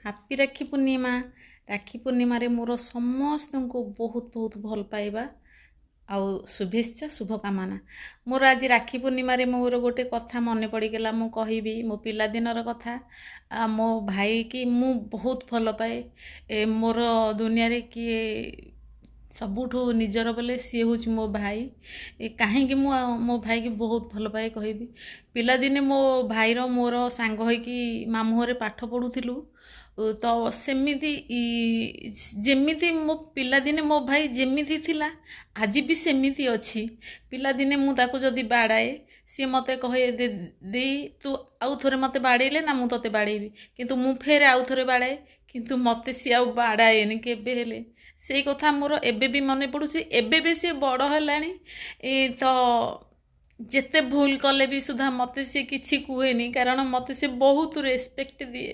Happy Rakhi Purnima. Rakhi ପୂର୍ଣ୍ଣିମାରେ ମୋର ସମସ୍ତଙ୍କୁ ବହୁତ ବହୁତ ଭଲ ପାଇବା ଆଉ ଶୁଭେଚ୍ଛା ଶୁଭକାମନା। ମୋର ଆଜି ରାକ୍ଷୀ ପୂର୍ଣ୍ଣିମାରେ ମୋର ଗୋଟେ କଥା ମନେ ପଡ଼ିଗଲା, ମୁଁ କହିବି ମୋ ପିଲାଦିନର କଥା। ମୋ ଭାଇକି ମୁଁ ବହୁତ ଭଲ ପାଏ। ମୋର ଦୁନିଆରେ କିଏ ସବୁଠୁ ନିଜର ବୋଲେ ସିଏ ହେଉଛି ମୋ ଭାଇ। କାହିଁକି ମୁଁ ମୋ ଭାଇକି ବହୁତ ଭଲ ପାଏ କହିବି। ପିଲାଦିନେ ମୋ ଭାଇର ମୋର ସାଙ୍ଗ ହେଇକି ମାମୁଁ ଘରେ ପାଠ ପଢ଼ୁଥିଲୁ। ତ ସେମିତି ଯେମିତି ମୋ ପିଲାଦିନେ ମୋ ଭାଇ ଯେମିତି ଥିଲା ଆଜି ବି ସେମିତି ଅଛି। ପିଲାଦିନେ ମୁଁ ତାକୁ ଯଦି ବାଡ଼ାଏ ସିଏ ମୋତେ କହେ ଦେଇ ତୁ ଆଉ ଥରେ ମୋତେ ବାଡ଼େଇଲେ ନା ମୁଁ ତୋତେ ବାଡ଼େଇବି, କିନ୍ତୁ ମୁଁ ଫେରେ ଆଉ ଥରେ ବାଡ଼ାଏ, କିନ୍ତୁ ମୋତେ ସିଏ ଆଉ ବାଡ଼ାଏନି କେବେ ହେଲେ। ସେଇ କଥା ମୋର ଏବେ ବି ମନେ ପଡ଼ୁଛି। ଏବେ ବି ସିଏ ବଡ଼ ହେଲାଣି, ତ ଯେତେ ଭୁଲ କଲେ ବି ସୁଦ୍ଧା ମୋତେ ସିଏ କିଛି କୁହେନି, କାରଣ ମୋତେ ସିଏ ବହୁତ ରେସ୍ପେକ୍ଟ ଦିଏ।